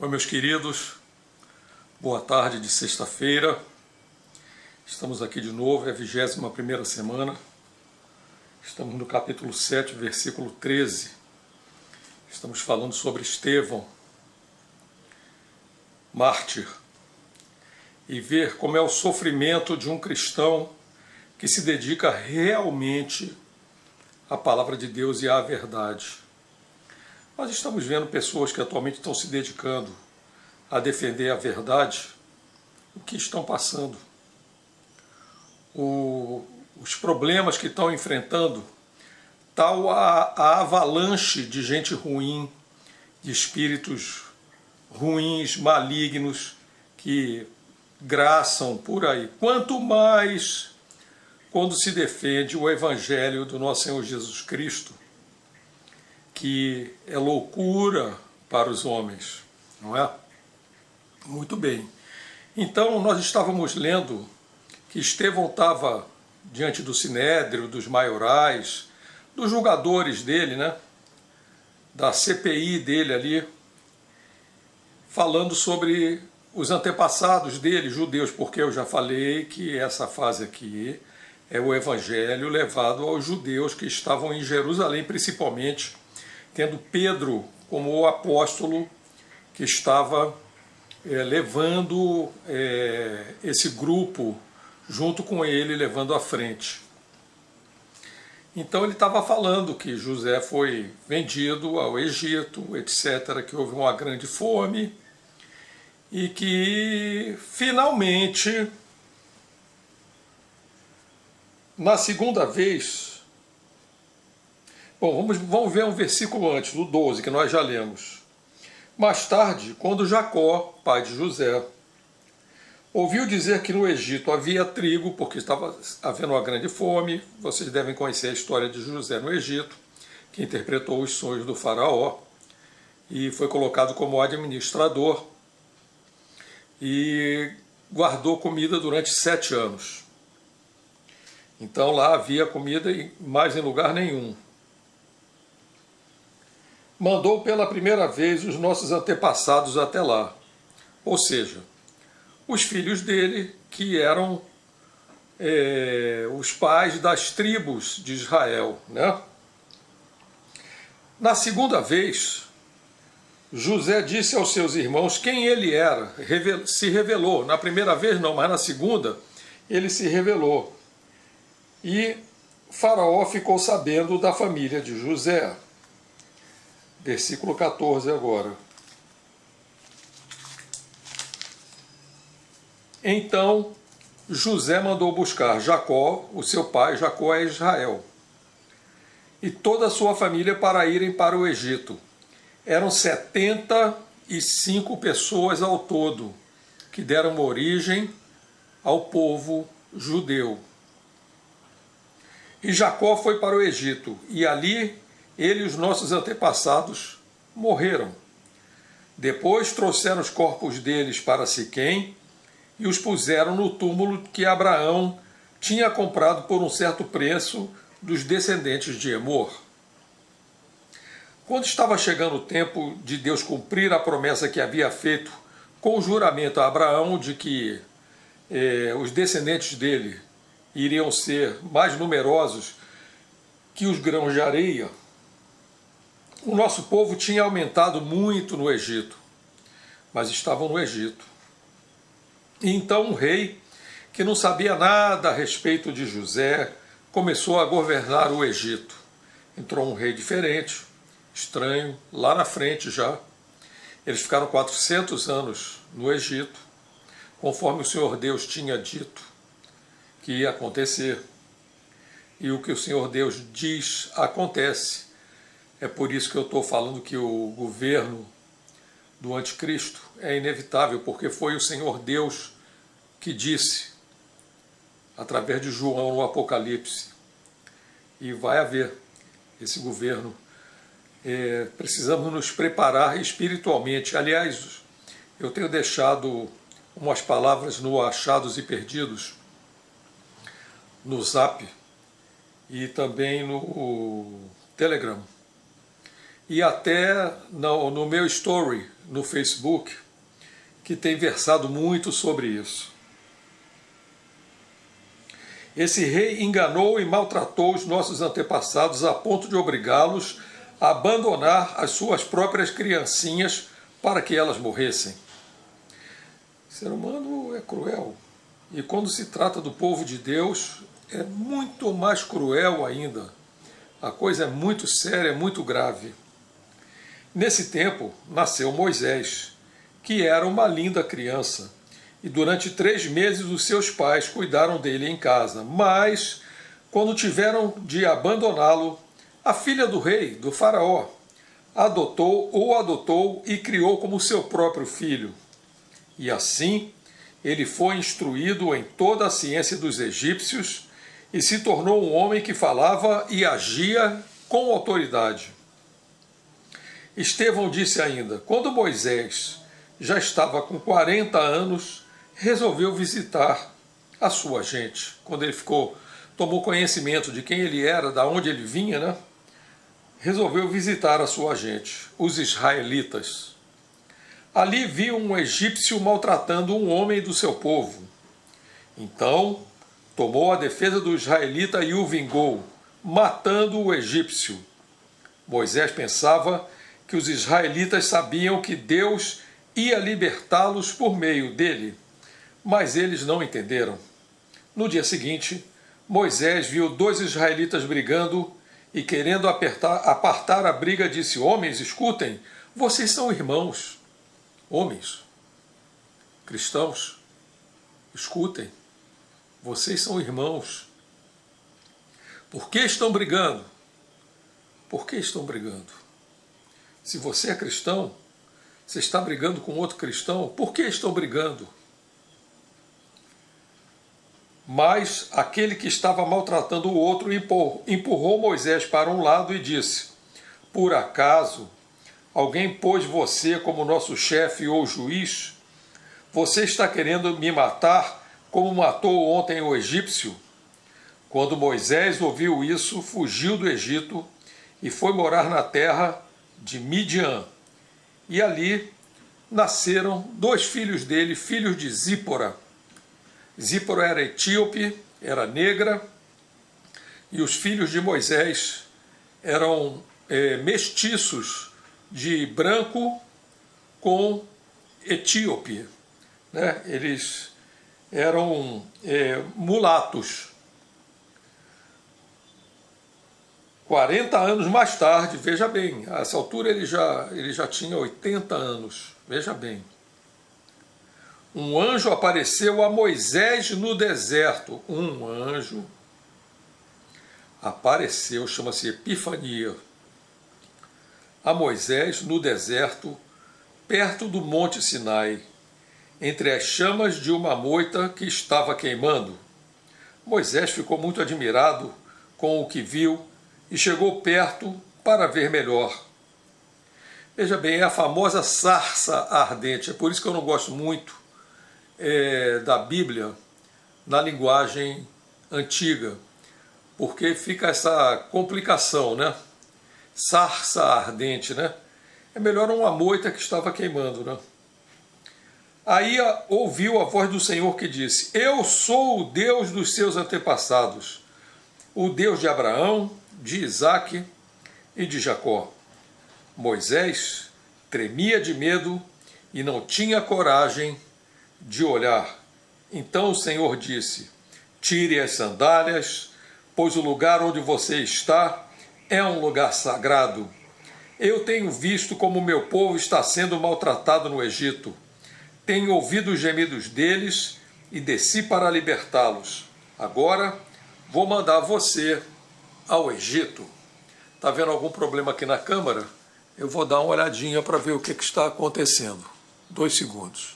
Oi, meus queridos, boa tarde de sexta-feira. Estamos aqui de novo, é a 21ª semana. Estamos no capítulo 7, versículo 13. Estamos falando sobre Estevão, mártir, e ver como é o sofrimento de um cristão que se dedica realmente à palavra de Deus e à verdade. Nós estamos vendo pessoas que atualmente estão se dedicando a defender a verdade, o que estão passando, os problemas que estão enfrentando, tal a avalanche de gente ruim, de espíritos ruins, malignos, que graçam por aí. Quanto mais quando se defende o Evangelho do nosso Senhor Jesus Cristo, que é loucura para os homens, não é? Muito bem. Então nós estávamos lendo que Estevão estava diante do Sinédrio, dos maiorais, dos julgadores dele, né? Da CPI dele ali, falando sobre os antepassados dele, judeus, porque eu já falei que essa fase aqui é o Evangelho levado aos judeus que estavam em Jerusalém, principalmente, tendo Pedro como o apóstolo que estava levando esse grupo junto com ele, levando à frente. Então ele estava falando que José foi vendido ao Egito, etc., que houve uma grande fome e que finalmente, na segunda vez... Bom, vamos ver um versículo antes, do 12, que nós já lemos. Mais tarde, quando Jacó, pai de José, ouviu dizer que no Egito havia trigo, porque estava havendo uma grande fome, vocês devem conhecer a história de José no Egito, que interpretou os sonhos do faraó, e foi colocado como administrador, e guardou comida durante 7 anos. Então lá havia comida mais em lugar nenhum. Mandou pela primeira vez os nossos antepassados até lá, ou seja, os filhos dele, que eram os pais das tribos de Israel, né? Na segunda vez, José disse aos seus irmãos quem ele era, se revelou. Na primeira vez não, mas na segunda ele se revelou. E Faraó ficou sabendo da família de José. Versículo 14 agora. Então José mandou buscar Jacó, o seu pai. Jacó é Israel, e toda a sua família para irem para o Egito. Eram 75 pessoas ao todo, que deram origem ao povo judeu. E Jacó foi para o Egito, e ali ele e os nossos antepassados morreram. Depois trouxeram os corpos deles para Siquém e os puseram no túmulo que Abraão tinha comprado por um certo preço dos descendentes de Emor. Quando estava chegando o tempo de Deus cumprir a promessa que havia feito com o juramento a Abraão de que os descendentes dele iriam ser mais numerosos que os grãos de areia, o nosso povo tinha aumentado muito no Egito, mas estavam no Egito. E então um rei, que não sabia nada a respeito de José, começou a governar o Egito. Entrou um rei diferente, estranho, lá na frente já. Eles ficaram 400 anos no Egito, conforme o Senhor Deus tinha dito que ia acontecer. E o que o Senhor Deus diz acontece. É por isso que eu estou falando que o governo do anticristo é inevitável, porque foi o Senhor Deus que disse, através de João no Apocalipse, e vai haver esse governo. Precisamos nos preparar espiritualmente. Aliás, eu tenho deixado umas palavras no Achados e Perdidos, no Zap e também no Telegram. E até no meu story no Facebook que tem versado muito sobre isso. Esse rei enganou e maltratou os nossos antepassados a ponto de obrigá-los a abandonar as suas próprias criancinhas para que elas morressem. O ser humano é cruel. E quando se trata do povo de Deus, é muito mais cruel ainda. A coisa é muito séria, é muito grave. Nesse tempo, nasceu Moisés, que era uma linda criança. E durante 3 meses os seus pais cuidaram dele em casa. Mas, quando tiveram de abandoná-lo, a filha do rei, do faraó, adotou e criou como seu próprio filho. E assim, ele foi instruído em toda a ciência dos egípcios e se tornou um homem que falava e agia com autoridade. Estevão disse ainda: quando Moisés já estava com 40 anos, resolveu visitar a sua gente. Quando ele tomou conhecimento de quem ele era, da onde ele vinha, né? Resolveu visitar a sua gente, os israelitas. Ali viu um egípcio maltratando um homem do seu povo. Então, tomou a defesa do israelita e o vingou, matando o egípcio. Moisés pensava que os israelitas sabiam que Deus ia libertá-los por meio dele, mas eles não entenderam. No dia seguinte, Moisés viu 2 israelitas brigando e, querendo apartar a briga, disse: homens, escutem, vocês são irmãos. Homens, cristãos, escutem, vocês são irmãos. Por que estão brigando? Por que estão brigando? Se você é cristão, você está brigando com outro cristão, por que estão brigando? Mas aquele que estava maltratando o outro empurrou Moisés para um lado e disse: por acaso alguém pôs você como nosso chefe ou juiz? Você está querendo me matar como matou ontem o egípcio? Quando Moisés ouviu isso, fugiu do Egito e foi morar na terra de Midian. E ali nasceram 2 filhos dele, filhos de Zípora. Zípora era etíope, era negra, e os filhos de Moisés eram mestiços de branco com etíope, né? Eles eram mulatos. 40 anos mais tarde, veja bem, a essa altura ele já tinha 80 anos, veja bem. Um anjo apareceu a Moisés no deserto. Um anjo apareceu, chama-se Epifania, a Moisés no deserto, perto do Monte Sinai, entre as chamas de uma moita que estava queimando. Moisés ficou muito admirado com o que viu e chegou perto para ver melhor. Veja bem, é a famosa sarça ardente. É por isso que eu não gosto muito da Bíblia na linguagem antiga, porque fica essa complicação, né? Sarça ardente, né? É melhor uma moita que estava queimando, né? Aí ouviu a voz do Senhor que disse: eu sou o Deus dos seus antepassados, o Deus de Abraão, de Isaque e de Jacó. Moisés tremia de medo e não tinha coragem de olhar. Então o Senhor disse: tire as sandálias, pois o lugar onde você está é um lugar sagrado. Eu tenho visto como meu povo está sendo maltratado no Egito. Tenho ouvido os gemidos deles e desci para libertá-los. Agora vou mandar você ao Egito. Está vendo algum problema aqui na câmera? Eu vou dar uma olhadinha para ver o que está acontecendo. 2 segundos.